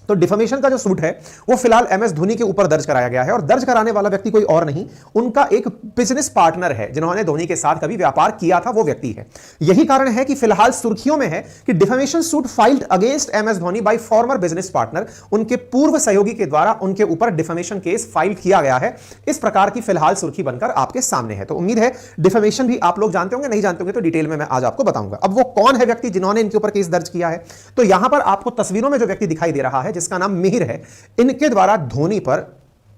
तो डिफेमेशन का जो सूट है वो फिलहाल एमएस धोनी के ऊपर दर्ज कराया गया है और दर्ज कराने वाला व्यक्ति कोई और नहीं, उनका एक बिजनेस पार्टनर है जिन्होंने धोनी के साथ कभी व्यापार किया था, वो व्यक्ति है। यही कारण है कि फिलहाल सुर्खियों में है कि defamation suit filed against MS Dhoni bye farmer business partner, उनके पूर्व सहयोगी के द्वारा उनके ऊपर डिफेमेशन केस फाइल किया गया है। इस प्रकार की फिलहाल सुर्खी बनकर आपके सामने है। तो उम्मीद है डिफेमेशन भी आप लोग जानते होंगे, नहीं जानते होंगे तो डिटेल में मैं आज आपको बताऊंगा। अब वो कौन है व्यक्ति जिन्होंने इनके ऊपर केस दर्ज किया है, तो यहां पर आपको तस्वीरों में जो व्यक्ति दिखाई दे रहा है जिसका नाम मिहिर है, इनके द्वारा धोनी पर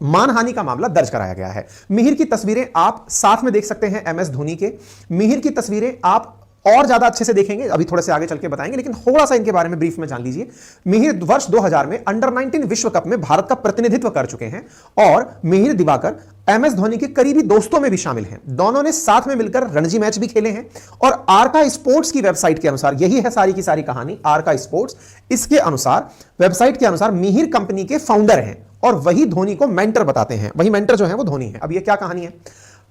मानहानि का मामला दर्ज कराया गया है। मिहिर की तस्वीरें आप साथ में देख सकते हैं एमएस धोनी के। मिहिर की तस्वीरें आप और ज्यादा अच्छे से देखेंगे, अभी थोड़े से आगे चल के बताएंगे, लेकिन थोड़ा सा इनके बारे में ब्रीफ में जान लीजिए। मिहिर वर्ष 2000 में अंडर 19 विश्व कप में भारत का प्रतिनिधित्व कर चुके हैं और मिहिर दिवाकर एमएस धोनी के करीबी दोस्तों में भी शामिल हैं। दोनों ने साथ में मिलकर रणजी मैच भी खेले हैं और आरका स्पोर्ट्स की वेबसाइट के अनुसार, यही है सारी की सारी कहानी, आरका स्पोर्ट्स, इसके अनुसार, वेबसाइट के अनुसार मिहिर कंपनी के फाउंडर हैं और वही धोनी को मेंटर बताते हैं। वही मेंटर जो है वो धोनी है। अब ये क्या कहानी है,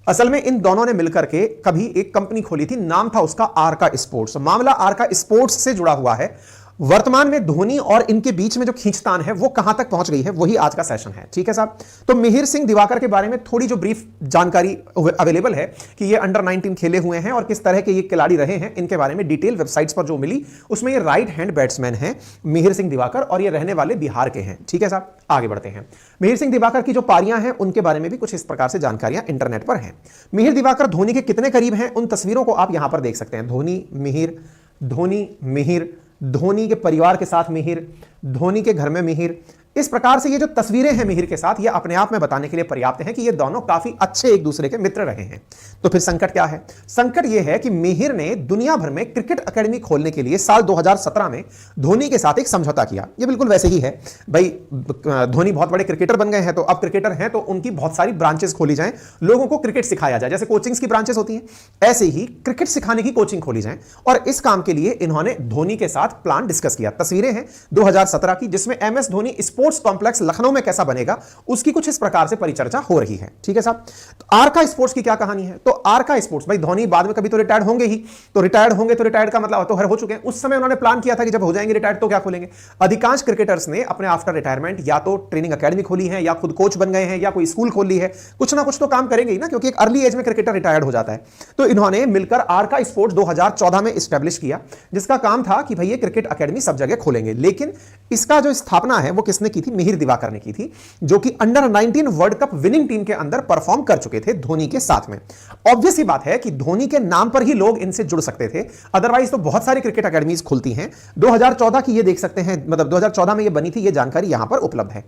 असल में इन दोनों ने मिलकर के कभी एक कंपनी खोली थी, नाम था उसका आरका स्पोर्ट्स। मामला आरका स्पोर्ट्स से जुड़ा हुआ है। वर्तमान में धोनी और इनके बीच में जो खींचतान है वो कहां तक पहुंच गई है, वही आज का सेशन है। ठीक है साहब। तो मिहिर सिंह दिवाकर के बारे में थोड़ी जो ब्रीफ जानकारी अवेलेबल है कि ये अंडर 19 खेले हुए हैं और किस तरह के ये खिलाड़ी रहे हैं, इनके बारे में डिटेल वेबसाइट्स पर जो मिली उसमें ये राइट हैंड बैट्समैन है मिहिर सिंह दिवाकर और ये रहने वाले बिहार के हैं। ठीक है साहब, आगे बढ़ते हैं। मिहिर सिंह दिवाकर की जो पारियां हैं उनके बारे में भी कुछ इस प्रकार से जानकारियां इंटरनेट पर हैं। मिहिर दिवाकर धोनी के कितने करीब हैं, उन तस्वीरों को आप यहां पर देख सकते हैं। धोनी मिहिर, धोनी मिहिर, धोनी के परिवार के साथ मिहिर, धोनी के घर में मिहिर। इस प्रकार से ये जो तस्वीरें हैं मिहिर के साथ, ये अपने आप में बताने के लिए पर्याप्त हैं कि ये दोनों काफी अच्छे एक दूसरे के मित्र रहे हैं। तो फिर संकट क्या है? संकट ये है कि मिहिर ने दुनिया भर में क्रिकेट एकेडमी खोलने के लिए साल 2017 में धोनी के साथ एक समझौता किया। ये बिल्कुल वैसे ही है भाई, धोनी बहुत बड़े क्रिकेटर बन गए हैं, तो अब क्रिकेटर हैं तो उनकी बहुत सारी ब्रांचेस खोली जाएं, लोगों को क्रिकेट सिखाया जाए। जैसे कोचिंग्स की ब्रांचेस होती हैं, ऐसे ही क्रिकेट सिखाने की कोचिंग खोली जाए और इस काम के लिए इन्होंने धोनी के साथ प्लान डिस्कस किया। तस्वीरें हैं 2017 की, जिसमें MS Dhoni sports complex Lucknow में कैसा बनेगा उसकी कुछ इस प्रकार से परिचर्चा हो रही है। ठीक है साहब। तो आरका स्पोर्ट्स की क्या कहानी है? तो आरका स्पोर्ट्स, भाई धोनी बाद में कभी तो रिटायर्ड होंगे ही, तो रिटायर्ड होंगे तो रिटायर्ड का मतलब तो हो चुके हैं। उस समय उन्होंने प्लान किया था कि जब हो जाएंगे रिटायर्ड तो क्या खोलेंगे। अधिकांश क्रिकेटर्स ने अपने आफ्टर रिटायरमेंट या तो ट्रेनिंग अकेडमी खोली है या खुद कोच बन गए हैं या कोई स्कूल खोल ली है, कुछ ना कुछ तो काम करेंगे ही ना, क्योंकि एक अर्ली एज में क्रिकेटर रिटायर्ड हो जाता है। तो इन्होंने मिलकर आरका स्पोर्ट्स 2014 में स्टैब्लिश किया, जिसका काम था कि भाई ये क्रिकेट अकेडमी सब जगह खोलेंगे। लेकिन इसका जो स्थापना है वो किसने की थी? मिहिर दिवाकर ने की थी, जो कि under 19 world cup winning team के अंदर परफॉर्म कर चुके थे धोनी के साथ में। ऑब्वियस ही बात है कि धोनी के नाम पर ही लोग इनसे जुड़ सकते थे, अदरवाइज तो बहुत सारी क्रिकेट अकेडमीज खुलती हैं। 2014 की ये देख सकते हैं, मतलब 2014 में ये बनी थी, ये जानकारी यहां पर उपलब्ध है।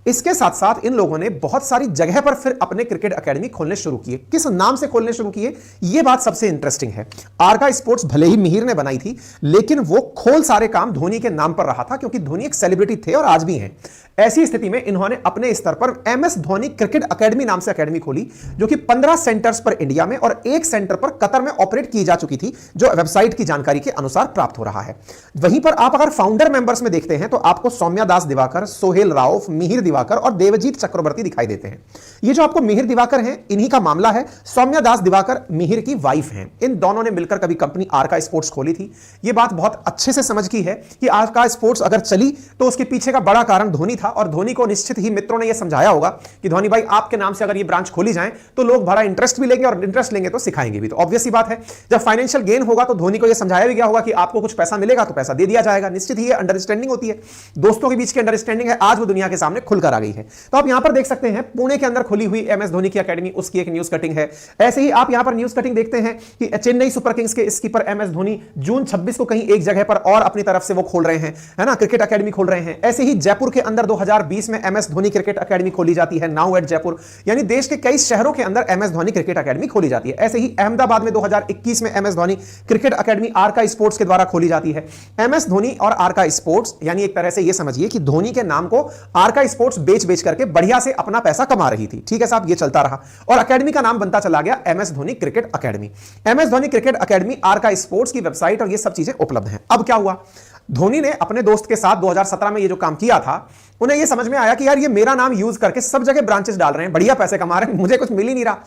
इसके साथ साथ इन लोगों ने बहुत सारी जगह पर फिर अपने क्रिकेट अकेडमी खोलने शुरू किए। किस नाम से खोलने शुरू किए, ये बात सबसे इंटरेस्टिंग है। आरका स्पोर्ट्स भले ही मिहिर ने बनाई थी, लेकिन वो खोल सारे काम धोनी के नाम पर रहा था, क्योंकि धोनी एक सेलिब्रिटी थे और आज भी हैं। ऐसी स्थिति में इन्होंने अपने स्तर पर एमएस धोनी क्रिकेट अकेडमी नाम से अकेडमी खोली, जो कि 15 सेंटर्स पर इंडिया में और 1 सेंटर पर कतर में ऑपरेट की जा चुकी थी, जो वेबसाइट की जानकारी के अनुसार प्राप्त हो रहा है। वहीं पर आप अगर फाउंडर मेंबर्स में देखते हैं तो आपको सौम्या दास दिवाकर, सोहेल राउफ, मिहिर दिवाकर और देवजीत चक्रवर्ती दिखाई देते हैं। ये जो आपको मिहिर दिवाकर हैं, इन्हीं का मामला है। सौम्या दास दिवाकर मिहिर की वाइफ हैं। इन दोनों ने मिलकर कभी कंपनी आरका स्पोर्ट्स खोली थी। ये बात बहुत अच्छे से समझ की है कि आरका स्पोर्ट्स अगर चली तो उसके पीछे का बड़ा कारण धोनी था और धोनी को निश्चित ही मित्रों ने यह समझाया होगा कि धोनी भाई आपके नाम से अगर ये ब्रांच खोली जाए तो लोग बड़ा इंटरेस्ट भी लेंगे और इंटरेस्ट लेंगे तो सिखाएंगे भी। तो ऑब्वियस ही बात है, जब फाइनेंशियल गेन होगा तो धोनी को यह समझाया भी गया होगा कि आपको कुछ पैसा मिलेगा तो पैसा दे दिया जाएगा। निश्चित ही ये अंडरस्टैंडिंग होती है, दोस्तों के बीच की अंडरस्टैंडिंग है, आज वो दुनिया के सामने खुलकर आ गई है। तो आप यहां पर देख सकते हैं पुणे के अंदर खुली हुई एमएस धोनी की एकेडमी, उसकी एक न्यूज कटिंग है। ऐसे ही आप यहां पर न्यूज कटिंग देखते हैं कि चेन्नई सुपर किंग्स के स्कीपर एमएस धोनी जून 26 को कहीं एक जगह पर और अपनी तरफ से वो खोल रहे हैं, है ना, क्रिकेट अकेडमी खोल रहे हैं। ऐसे ही जयपुर के अंदर 2020 में एमएस धोनी क्रिकेट अकेडमी खोली जाती है, नाउ एट जयपुर। यानी देश के कई शहरों के अंदर एमएस धोनी क्रिकेट अकेडमी खोली जाती है। ऐसे ही अहमदाबाद में 2021 में MS Dhoni cricket academy Arka sports के द्वारा खोली जाती है। एमएस धोनी और आरका स्पोर्ट्स, यानी एक तरह से यह समझिए कि धोनी के नाम को आरका स्पोर्ट्स बेच बेच करके बढ़िया से अपना पैसा कमा रही थी। ठीक है साहब, ये चलता रहा और अकेडमी का नाम बनता चला गया MS Dhoni cricket academy. MS Dhoni cricket academy, Arka sports की वेबसाइट और ये सब चीजें उपलब्ध हैं। अब क्या हुआ, धोनी ने अपने दोस्त के साथ 2017 में ये जो काम किया था, उन्हें ये समझ में आया कि यार ये मेरा नाम यूज करके सब जगह ब्रांचेस डाल रहे हैं, बढ़िया पैसे कमा रहे हैं, मुझे कुछ मिल ही नहीं रहा।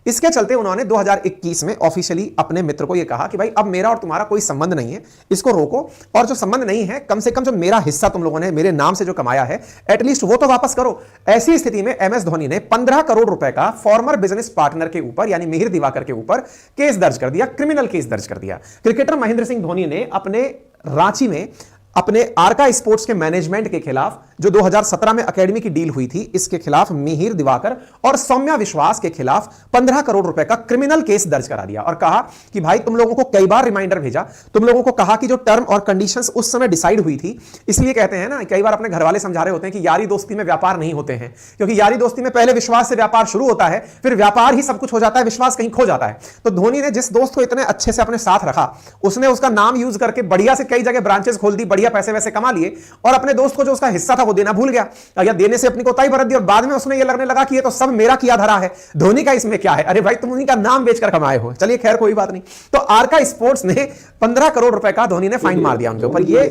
इसके चलते उन्होंने 2021 में ऑफिशियली अपने मित्र को यह कहा कि भाई अब मेरा और तुम्हारा कोई संबंध नहीं है, इसको रोको, और जो संबंध नहीं है कम से कम जो मेरा हिस्सा तुम लोगों ने मेरे नाम से जो कमाया है एटलीस्ट वो तो वापस करो। ऐसी स्थिति में एमएस धोनी ने 15 करोड़ रुपए का फॉर्मर बिजनेस पार्टनर के ऊपर यानी मिहिर दिवाकर के ऊपर केस दर्ज कर दिया, क्रिमिनल केस दर्ज कर दिया। क्रिकेटर महेंद्र सिंह धोनी ने अपने रांची में अपने आरका स्पोर्ट्स के मैनेजमेंट के खिलाफ जो 2017 में एकेडमी की डील हुई थी, इसके खिलाफ मिहिर दिवाकर और सौम्या विश्वास के खिलाफ 15 करोड़ रुपए का क्रिमिनल केस दर्ज करा दिया और कहा कि भाई तुम लोगों को कई बार रिमाइंडर भेजा, तुम लोगों को कहा कि जो टर्म और कंडीशंस उस समय डिसाइड हुई थी, इसलिए कहते हैं ना कई बार अपने घर वाले समझा रहे होते हैं कि यारी दोस्ती में व्यापार नहीं होते हैं, क्योंकि यारी दोस्ती में पहले विश्वास से व्यापार शुरू होता है, फिर व्यापार ही सब कुछ हो जाता है, विश्वास कहीं खो जाता है। तो धोनी ने जिस दोस्त को इतने अच्छे से अपने साथ रखा, उसने उसका नाम यूज करके बढ़िया से कई जगह ब्रांचेस खोल दी, बढ़िया पैसे वैसे कमा लिए और अपने दोस्त को जो उसका हिस्सा था वो देना भूल गया या देने से अपनी कोताही बरत दी और बाद में उसने ये लगने लगा कि ये तो सब मेरा किया धरा है, धोनी का इसमें क्या है। अरे भाई तुम उन्हीं का नाम बेचकर कमाए हो, चलिए खैर कोई बात नहीं। तो आरका स्पोर्ट्स ने 15 करोड़ रुपए का धोनी ने फाइन मार दिया उनके ऊपर। ये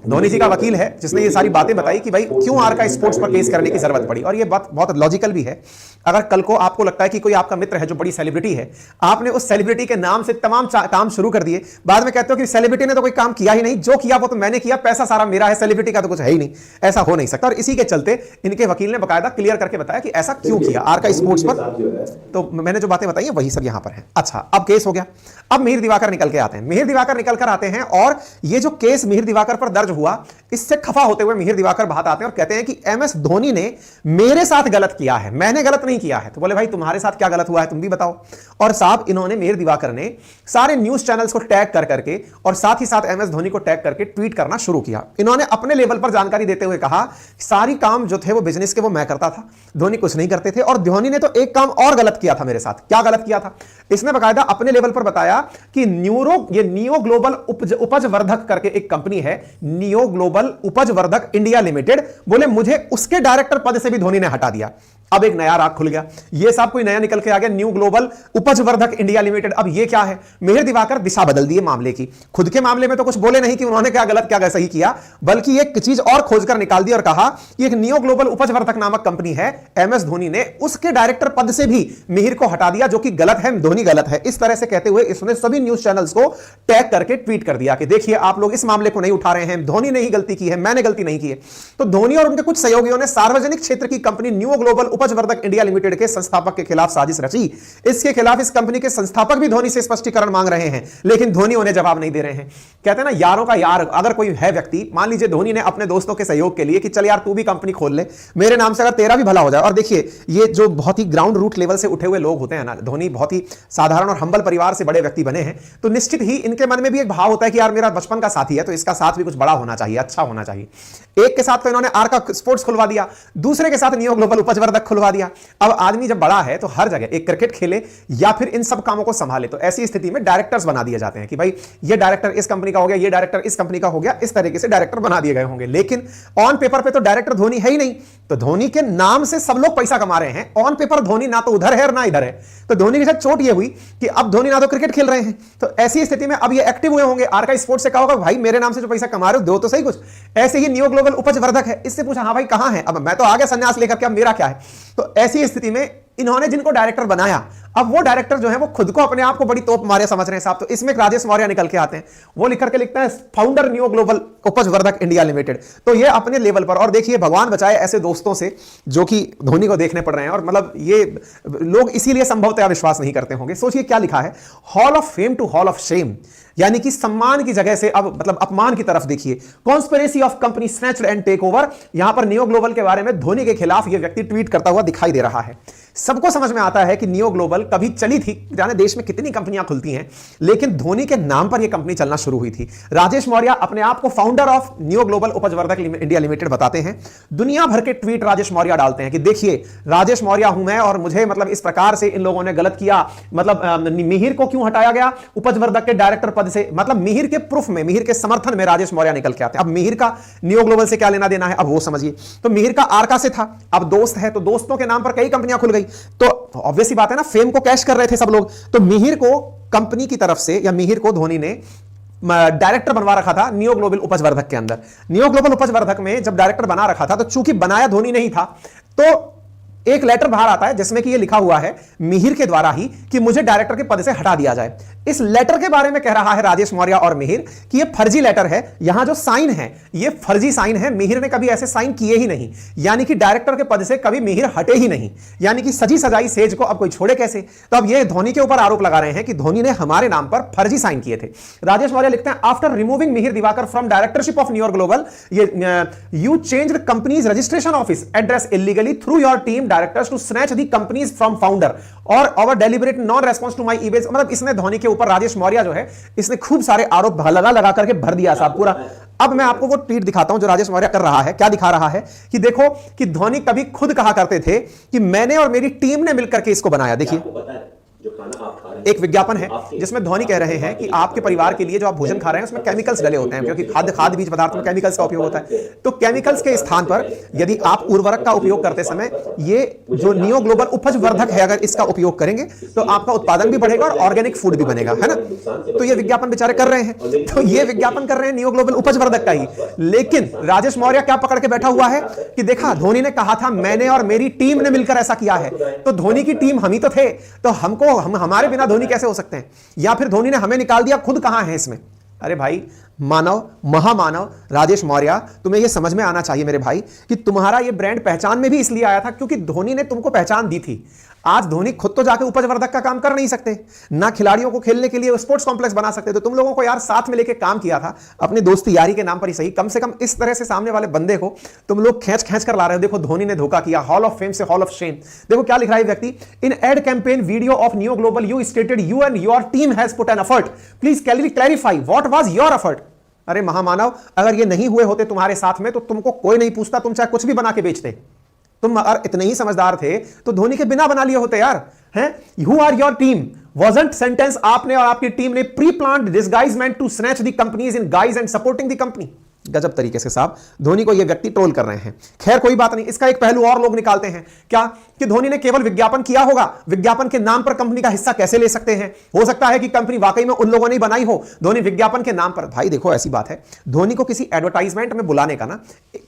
धोनी जी का वकील है जिसने ये सारी बातें बताई कि भाई क्यों आरका स्पोर्ट्स पर केस करने की जरूरत पड़ी, और ये बात बहुत लॉजिकल भी है। अगर कल को आपको लगता है कि कोई आपका मित्र है जो बड़ी सेलिब्रिटी है, आपने उस सेलिब्रिटी के नाम से तमाम काम शुरू कर दिए, बाद में कहते हो कि सेलिब्रिटी ने तो कोई काम किया ही नहीं, जो किया वो तो मैंने किया, पैसा सारा मेरा है, सेलिब्रिटी का तो कुछ है ही नहीं, ऐसा हो नहीं सकता। और इसी के चलते इनके वकील ने बकायदा क्लियर करके बताया कि ऐसा क्यों किया आरका स्पोर्ट्स पर। तो मैंने जो बातें बताई है वही सब यहां पर है। अच्छा, अब केस हो गया, अब मिहिर दिवाकर निकल के आते हैं। मिहिर दिवाकर निकल कर आते हैं और ये जो केस मिहिर दिवाकर पर दर्ज हुआ, इससे खफा होते हुए मिहिर दिवाकर बाहर आते हैं और कहते हैं कि एमएस धोनी ने मेरे साथ गलत किया है, मैंने गलत नहीं किया है। तो बोले भाई तुम्हारे साथ क्या गलत हुआ है, तुम भी बताओ। और साहब इन्होंने मिहिर दिवाकर ने सारे न्यूज चैनल्स को टैग कर करके और साथ ही साथ एमएस धोनी को टैग करके ट्वीट करना शुरू किया। इन्होंने अपने लेवल पर जानकारी देते हुए कहा सारी काम जो थे वो बिजनेस के वो मैं करता था, धोनी कुछ नहीं करते थे, और धोनी ने तो एक काम और गलत किया था मेरे साथ। क्या गलत किया था? इसने बकायदा अपने लेवल पर बताया कि नियो ग्लोबल उपज वर्धक करके एक कंपनी है, नियो ग्लोबल उपज वर्धक इंडिया लिमिटेड, बोले मुझे उसके डायरेक्टर पद से भी धोनी ने हटा दिया। अब एक नया राग खुल गया, ये साहब कोई नया निकल के आ गया, न्यू ग्लोबल उपज वर्धक इंडिया लिमिटेड। अब ये क्या है? मिहिर दिवाकर दिशा बदल दिए मामले की। खुद के मामले में तो कुछ बोले नहीं कि उन्होंने क्या गलत क्या सही किया, बल्कि एक चीज और खोजकर निकाल दी और कहा कि एक नियो ग्लोबल उपज वर्धक नामक कंपनी है, एमएस धोनी ने उसके डायरेक्टर पद से भी मिहिर को हटा दिया, जो कि गलत है, धोनी गलत है। इस तरह से कहते हुए इसने सभी न्यूज चैनल्स को टैग करके ट्वीट कर दिया कि देखिए आप लोग इस मामले को नहीं उठा रहे हैं, धोनी ने ही गलती की है, मैंने गलती नहीं की है। तो धोनी और उनके कुछ सहयोगियों ने सार्वजनिक क्षेत्र की कंपनी न्यू ग्लोबल उपज वर्धक इंडिया लिमिटेड के संस्थापक के खिलाफ साजिश रची। इसके खिलाफ इस कंपनी के संस्थापक भी धोनी से स्पष्टीकरण मांग रहे हैं, लेकिन धोनी उन्हें जवाब नहीं दे रहे हैं। कहते हैं ना यारों का यार, अगर कोई है व्यक्ति, मान लीजिए धोनी ने अपने दोस्तों के सहयोग के लिए कि चल यार तू भी कंपनी खोल ले मेरे नाम से, अगर तेरा भी भला हो जाए। और देखिए ये जो बहुत ही ग्राउंड रूट लेवल से उठे हुए लोग होते हैं ना, धोनी बहुत ही साधारण और हंबल परिवार से बड़े व्यक्ति बने हैं, तो निश्चित ही इनके मन में भी एक भाव होता है कि यार मेरा बचपन का साथी है तो इसका साथ भी कुछ बड़ा होना चाहिए, अच्छा होना चाहिए। एक के साथ तो इन्होंने आरका स्पोर्ट्स खुलवा दिया, दूसरे के साथ नियो ग्लोबल उपज वर्धक खुलवा दिया। अब आदमी जब बड़ा है तो हर जगह एक क्रिकेट खेले या फिर इन सब कामों को संभाले, तो ऐसी स्थिति में डायरेक्टर्स बना दिए जाते हैं कि भाई ये डायरेक्टर इस कंपनी का हो गया, ये डायरेक्टर इस कंपनी का हो गया, इस तरीके से डायरेक्टर बना दिए गए होंगे। लेकिन ऑन पेपर पे तो डायरेक्टर धोनी है ही नहीं, तो धोनी के नाम से सब लोग पैसा कमा रहे हैं, ऑन पेपर धोनी ना तो उधर है और ना इधर है। तो धोनी के साथ चोट ये हुई कि अब धोनी ना तो क्रिकेट खेल रहे हैं, तो ऐसी स्थिति में अब ये एक्टिव हुए होंगे। आरका स्पोर्ट्स से कहा होगा भाई मेरे नाम से जो पैसा कमा रहे हो दो तो सही कुछ। ऐसे ही नियो ग्लोबल उपज वर्धक है, इससे पूछा हाँ भाई कहां है, अब मैं तो आ गया संन्यास लेकर के, अब मेरा क्या है। तो ऐसी स्थिति में इन्होंने जिनको डायरेक्टर बनाया, अब वो डायरेक्टर जो है वो खुद को अपने आप को बड़ी तोप मारे समझ रहे हैं साहब। तो इसमें राजेश मौर्य निकल के आते हैं, वो लिख करके लिखते हैं फाउंडर न्यू ग्लोबल उपज वर्धक इंडिया लिमिटेड। तो ये अपने लेवल पर, और देखिए भगवान बचाए ऐसे दोस्तों से जो कि धोनी को देखने पड़ रहे हैं, और मतलब ये लोग इसीलिए संभवतः विश्वास नहीं करते होंगे। सोचिए क्या लिखा है, hall of fame to hall of shame, यानी कि सम्मान की जगह से अब मतलब अपमान की तरफ देखिए। Conspiracy of company snatched and take over, यहां पर नियो ग्लोबल के बारे में धोनी के खिलाफ यह व्यक्ति ट्वीट करता हुआ दिखाई दे रहा है। सबको समझ में आता है कि नियो ग्लोबल कभी चली थी, जाने देश में कितनी कंपनियां खुलती हैं, लेकिन धोनी के नाम पर यह कंपनी चलना शुरू हुई थी। राजेश मौर्य अपने आप को फाउंडर ऑफ नियो ग्लोबल उपज वर्धक इंडिया लिमिटेड बताते हैं। दुनिया भर के ट्वीट राजेश मौर्य डालते हैं कि देखिए राजेश मौर्य हूं मैं, और मुझे मतलब इस प्रकार से इन लोगों ने गलत किया, मतलब मिहिर को क्यों हटाया गया उपज वर्धक के डायरेक्टर पद से, मतलब मिहिर के प्रूफ में, मिहिर के समर्थन में राजेश मौर्य निकल के आते हैं। अब मिहिर का नियो ग्लोबल से क्या लेना देना है, अब वो समझिए। तो मिहिर का आरका से था, अब दोस्त है तो दोस्तों के नाम पर कई कंपनियां खुल गई, तो ऑब्वियस बात है ना, फेम को कैश कर रहे थे सब लोग। तो मिहिर को कंपनी की तरफ से, या मिहिर को धोनी ने डायरेक्टर बनवा रखा था नियो ग्लोबल उपज वर्धक के अंदर। नियो ग्लोबल उपज वर्धक में जब डायरेक्टर बना रखा था, तो चूंकि बनाया धोनी नहीं था, तो एक लेटर बाहर आता है जिसमें कि ये लिखा हुआ है मिहिर के द्वारा ही कि मुझे डायरेक्टर के पद से हटा दिया जाए। इस लेटर के बारे में कह रहा है राजेश मौर्य और मिहिर कि ये फर्जी लेटर है, यहां जो साइन है ये फर्जी साइन है, मिहिर ने कभी ऐसे साइन किए ही नहीं, यानी कि डायरेक्टर के पद से कभी मिहिर हटे ही नहीं, यानी कि सजी सजाई सेज को अब कोई छोड़े कैसे। तो अब ये धोनी के ऊपर आरोप लगा रहे हैं कि धोनी ने हमारे नाम पर फर्जी साइन किए थे। राजेश मौर्य लिखते हैं after removing Mihir Diwakar from directorship of New York global you changed company's registration office address illegally through your team directors to snatch the companies from founder और our deliberate non response to my emails. मतलब इसने धोनी के ऊपर राजेश मौर्य जो है इसने खूब सारे आरोप लगा करके भर दिया साहब पूरा। अब मैं आपको वो ट्वीट दिखाता हूं जो राजेश मौर्य कर रहा है। क्या दिखा रहा है कि देखो कि धोनी कभी खुद कहा करते थे कि मैंने और मेरी टीम ने मिलकर के इसको बनाया। देखिए जो खाना आप खा रहे हैं, एक विज्ञापन है जिसमें धोनी कह रहे हैं कि आपके परिवार के लिए जो आप भोजन खा रहे हैं उसमें केमिकल्स डले होते हैं, क्योंकि खाद्य बीज पदार्थ में केमिकल्स का उपयोग होता है। तो केमिकल्स के स्थान पर यदि आप उर्वरक का उपयोग करते समय ये जो नियो ग्लोबल उपज वर्धक है अगर इसका उपयोग करेंगे तो आपका उत्पादन भी बढ़ेगा और ऑर्गेनिक फूड भी बनेगा, है ना। तो ये विज्ञापन बेचारे कर रहे हैं, तो ये विज्ञापन कर रहे हैं नियो ग्लोबल उपज वर्धक का ही। लेकिन राजेश मौर्य क्या पकड़ के बैठा हुआ है कि देखा धोनी ने कहा था मैंने और मेरी टीम ने मिलकर ऐसा किया है, तो धोनी की टीम हम ही तो थे, तो हम हमारे बिना धोनी कैसे हो सकते हैं, या फिर धोनी ने हमें निकाल दिया, खुद कहां है इसमें। अरे भाई मानव महामानव राजेश मौर्य, तुम्हें यह समझ में आना चाहिए मेरे भाई कि तुम्हारा यह ब्रांड पहचान में भी इसलिए आया था क्योंकि धोनी ने तुमको पहचान दी थी। आज धोनी खुद तो जाके उपज वर्धक का काम कर नहीं सकते, ना खिलाड़ियों को खेलने के लिए स्पोर्ट्स कॉम्प्लेक्स बना सकते, तो तुम लोगों को यार साथ में लेके काम किया था अपनी दोस्ती यारी के नाम पर ही सही, कम से कम इस तरह से सामने वाले बंदे को तुम लोग खींच खींच कर ला रहे हो। देखो धोनी ने धोखा किया, हॉल ऑफ फेम से हॉल ऑफ शेम। देखो क्या लिख रहा है व्यक्ति, in ad campaign video of new global you stated you and your team has put an effort, please clarify what was your effort. अरे महामानव, अगर ये नहीं हुए होते तुम्हारे साथ में तो तुमको कोई नहीं पूछता, तुम चाहे कुछ भी बना के बेचते। तुम अगर इतने ही समझदार थे तो धोनी के बिना बना लिए होते यार, हैं। Who are your team wasn't sentence आपने और आपकी टीम ने pre planned disguisement to snatch the companies in guise and supporting the company. गजब तरीके से साहब धोनी को ये व्यक्ति ट्रोल कर रहे हैं। खैर कोई बात नहीं, इसका एक पहलू और लोग निकालते हैं, क्या कि धोनी ने केवल विज्ञापन किया होगा, विज्ञापन के नाम पर कंपनी का हिस्सा कैसे ले सकते हैं। हो सकता है कि कंपनी वाकई में उन लोगों ने बनाई हो, धोनी विज्ञापन के नाम पर। भाई देखो ऐसी बात है, धोनी को किसी एडवर्टाइजमेंट में बुलाने का ना,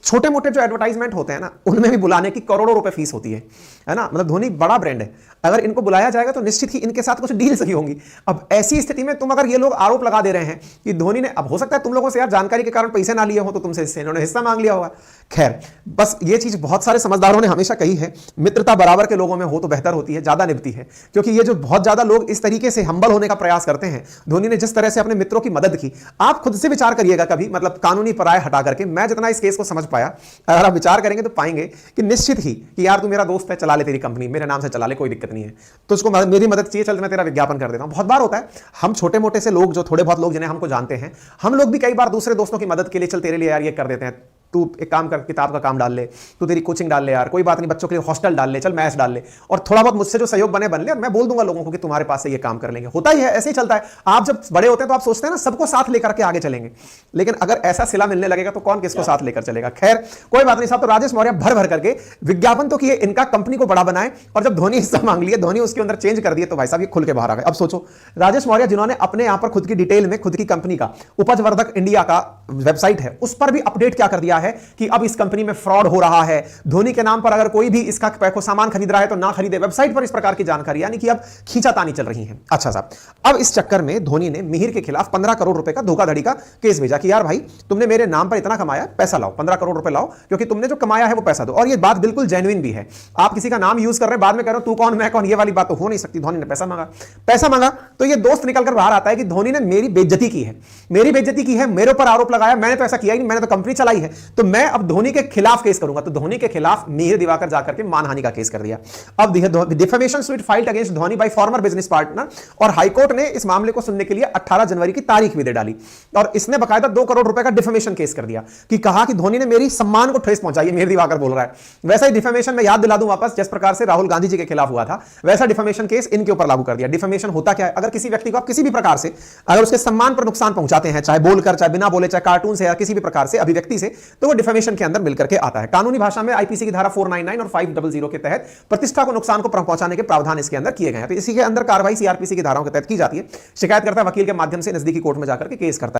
छोटे मोटे जो एडवर्टाइजमेंट होते हैं ना उनमें भी बुलाने की करोड़ों रुपए फीस होती है ना। मतलब धोनी बड़ा ब्रांड है, अगर इनको बुलाया जाएगा तो निश्चित ही इनके साथ कुछ डील सही होंगी। अब ऐसी स्थिति में तुम अगर ये लोग आरोप लगा दे रहे हैं कि धोनी ने, अब हो सकता है तुम लोगों से यार जानकारी के कारण पैसे ना लिए हो तो तुमसे इन्होंने हिस्सा मांग लिया होगा। खैर बस ये चीज बहुत सारे समझदारों ने हमेशा कही है, मित्रता बराबर के लोगों में हो तो बेहतर होती है, ज्यादा निभती है, क्योंकि ये जो बहुत ज्यादा लोग इस तरीके से हंबल होने का प्रयास करते हैं, धोनी ने जिस तरह से अपने मित्रों की मदद की, आप खुद से विचार करिएगा कभी, मतलब कानूनी पराय हटा करके। मैं जितना इस केस को समझ पाया, अगर आप विचार करेंगे तो पाएंगे कि निश्चित ही कि यार तू मेरा दोस्त है, चला ले तेरी कंपनी, मेरे नाम से चला ले, कोई दिक्कत नहीं है, तो उसको मेरी मदद चाहिए, चल मैं तेरा विज्ञापन कर देता हूं। बहुत बार होता है हम छोटे मोटे से लोग, जो थोड़े बहुत लोग जिन्हें हमको जानते हैं, हम लोग भी कई बार दूसरे दोस्तों की मदद के लिए चल तेरे लिए यार ये कर देते हैं, तू एक काम कर, किताब का काम डाल ले, तू तेरी कोचिंग डाल ले यार, कोई बात नहीं, बच्चों के लिए हॉस्टल डाल ले, चल मैच डाल ले, और थोड़ा बहुत मुझसे जो सहयोग बने बन ले, और मैं बोल दूंगा लोगों को कि तुम्हारे पास से ये काम कर लेंगे। होता ही है, ऐसे ही चलता है। आप जब बड़े होते हैं तो आप सोचते हैं ना सबको साथ लेकर के आगे चलेंगे, लेकिन अगर ऐसा सिला मिलने लगेगा तो कौन किसको साथ लेकर चलेगा। खैर कोई बात नहीं साहब, तो राजेश मौर्य भर भर करके विज्ञापन तो किए, इनका कंपनी को बड़ा बनाए, और जब धोनी हिस्सा मांग लिए, धोनी उसके अंदर चेंज कर दिए, तो भाई साहब ये खुल के बाहर आ गए। अब सोचो राजेश मौर्य जिन्होंने अपने यहां पर खुद की डिटेल में खुद की कंपनी का उपज वर्धक इंडिया का वेबसाइट है उस पर भी अपडेट क्या कर दिया है कि अब इस कंपनी में फ्रॉड हो रहा है, धोनी के नाम पर अगर कोई भी इसका सामान खरीद रहा है तो ना खरीदे, वेबसाइट पर इस प्रकार की जानकारी, यानी कि अब खींचातानी चल रही है। अच्छा साहब, अब इस चक्कर में धोनी ने मिहिर के खिलाफ 15 करोड़ रुपए का धोखाधड़ी का केस भेजा कि यार भाई तुमने मेरे नाम पर इतना कमाया, पैसा लाओ, 15 करोड़ रुपए लाओ, क्योंकि तुमने जो कमाया है वो पैसा दो। और ये बात बिल्कुल जेन्युइन भी है, आप किसी का नाम यूज कर रहे हैं, बाद में कह रहे हो तू कौन मैं कौन, ये वाली बात तो हो नहीं सकती। धोनी ने पैसा मांगा तो ये दोस्त निकलकर बाहर आता है कि धोनी ने मेरी बेइज्जती की है, मेरे ऊपर आरोप लगाया, मैंने तो ऐसा किया ही नहीं, मैंने तो कंपनी चलाई है, तो मैं अब धोनी के खिलाफ केस करूंगा। तो धोनी के खिलाफ मिहिर दिवाकर जाकर के मानहानि का केस कर दिया। अब defamation suit filed against Dhoni bye farmer business partner, और हाईकोर्ट ने इस मामले को सुनने के लिए 18 जनवरी की तारीख भी दे डाली, और इसने बकायदा 2 करोड़ रुपए का डिफेमेशन केस कर दिया कि कहा कि धोनी ने मेरी सम्मान को ठेस पहुंचाई है, मिहिर दिवाकर बोल रहा है। वैसा ही डिफेमेशन में याद दिला दूं वापस, जिस प्रकार से राहुल गांधी जी के खिलाफ हुआ था, वैसा डिफेमेशन केस इनके ऊपर लागू कर दिया। डिफेमेशन होता क्या है, अगर किसी व्यक्ति को आप किसी भी प्रकार से अगर उसके सम्मान पर नुकसान पहुंचाते हैं, चाहे बोलकर, चाहे बिना बोले, चाहे कार्टून से या किसी भी प्रकार से अभिव्यक्ति से, तो वो डिफेमेशन के अंदर मिलकर के आता है। कानूनी भाषा में आईपीसी की धारा 499 और 500 के तहत प्रतिष्ठा को नुकसान को पहुंचाने के प्रावधान इसके अंदर किए गए हैं। तो इसी के अंदर कार्रवाई सीआरपीसी की धाराओं के तहत की जाती है। शिकायतकर्ता वकील के माध्यम से नजदीकी कोर्ट में जाकर के केस करता है।